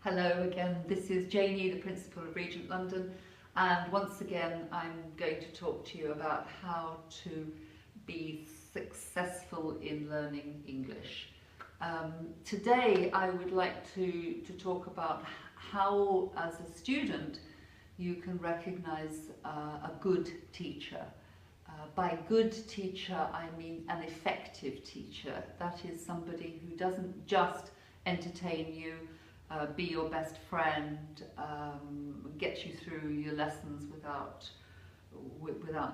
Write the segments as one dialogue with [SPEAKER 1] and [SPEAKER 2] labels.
[SPEAKER 1] Hello again, this is Janey, the Principal of Regent London, and once again I'm going to talk to you about how to be successful in learning English. Today I would like to talk about how, as a student, you can recognise a good teacher. By good teacher I mean an effective teacher. That is somebody who doesn't just entertain you, be your best friend, get you through your lessons without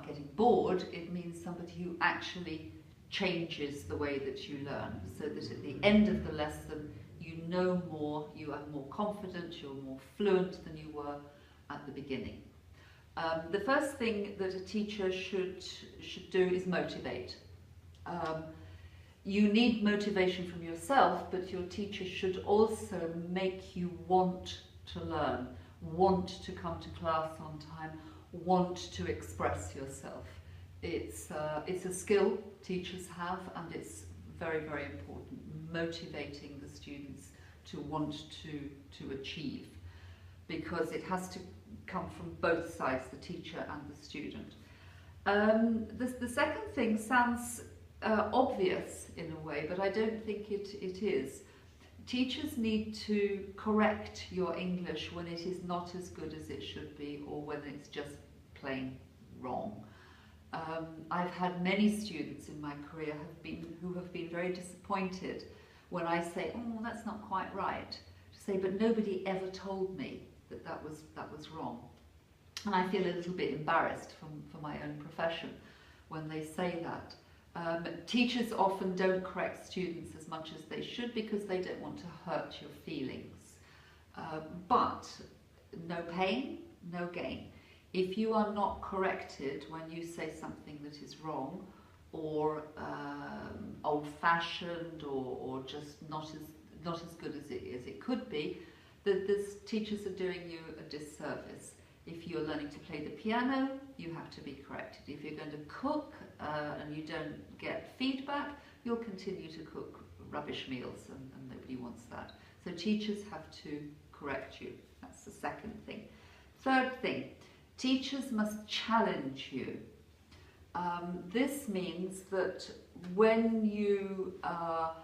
[SPEAKER 1] getting bored. It means somebody who actually changes the way that you learn, so that at the end of the lesson you know more, you are more confident, you're more fluent than you were at the beginning. The first thing that a teacher should do is motivate. You need motivation from yourself, but your teacher should also make you want to learn, want to come to class on time, want to express yourself. It's a skill teachers have, and it's very, very important, motivating the students to want to achieve, because it has to come from both sides, the teacher and the student. The second thing sounds obvious in a way, but I don't think it is. Teachers need to correct your English when it is not as good as it should be, or when it's just plain wrong. I've had many students in my career who have been very disappointed when I say, "Oh, that's not quite right," to say, "But nobody ever told me that was wrong." And I feel a little bit embarrassed for my own profession when they say that. Teachers often don't correct students as much as they should because they don't want to hurt your feelings. But no pain, no gain. If you are not corrected when you say something that is wrong, or old-fashioned, or just not as good as it could be, the teachers are doing you a disservice. If you're learning to play the piano, you have to be corrected. If you're going to cook and you don't get feedback, you'll continue to cook rubbish meals, and nobody wants that. So teachers have to correct you. That's the second thing. Third thing, teachers must challenge you. This means that when you are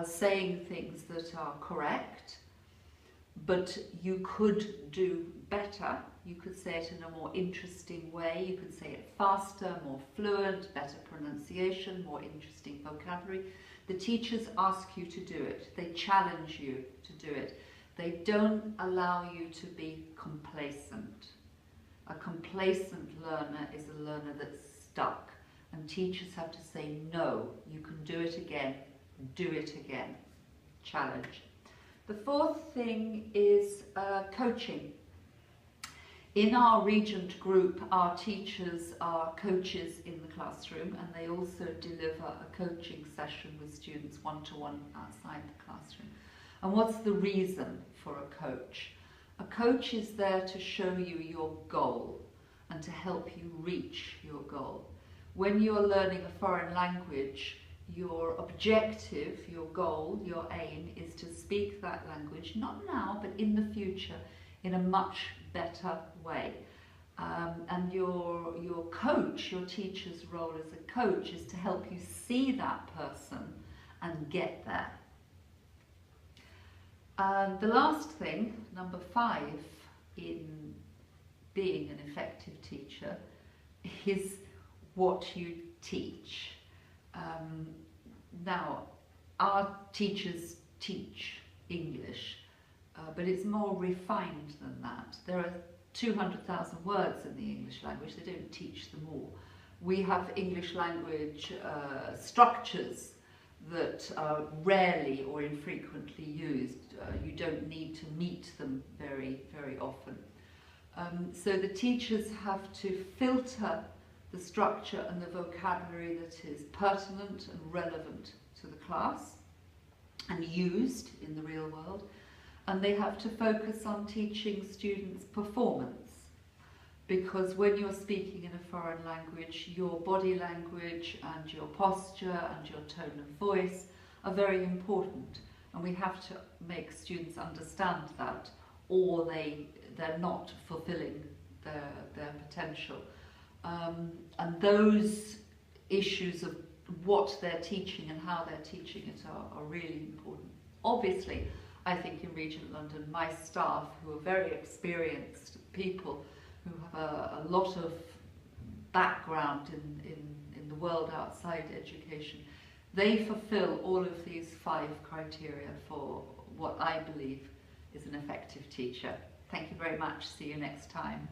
[SPEAKER 1] saying things that are correct, but you could do better, you could say it in a more interesting way, you could say it faster, more fluent, better pronunciation, more interesting vocabulary. The teachers ask you to do it. They challenge you to do it. They don't allow you to be complacent. A complacent learner is a learner that's stuck, and teachers have to say, "No, you can do it again, do it again." Challenge. The fourth thing is coaching. In our Regent group, our teachers are coaches in the classroom, and they also deliver a coaching session with students one-to-one outside the classroom. And what's the reason for a coach? A coach is there to show you your goal and to help you reach your goal. When you're learning a foreign language, your objective, your goal, your aim is to speak that language, not now, but in the future, in a much better way. And your coach, your teacher's role as a coach, is to help you see that person and get there. And the last thing, number 5, in being an effective teacher, is what you teach. Now, our teachers teach English, but it's more refined than that. There are 200,000 words in the English language. They don't teach them all. We have English language structures that are rarely or infrequently used. You don't need to meet them very, very often. So the teachers have to filter the structure and the vocabulary that is pertinent and relevant to the class and used in the real world, and they have to focus on teaching students performance, because when you're speaking in a foreign language, your body language and your posture and your tone of voice are very important, and we have to make students understand that, or they're not fulfilling their potential. And those issues of what they're teaching and how they're teaching it are really important. Obviously, I think in Regent London, my staff, who are very experienced people, who have a lot of background in the world outside education, they fulfill all of these 5 criteria for what I believe is an effective teacher. Thank you very much. See you next time.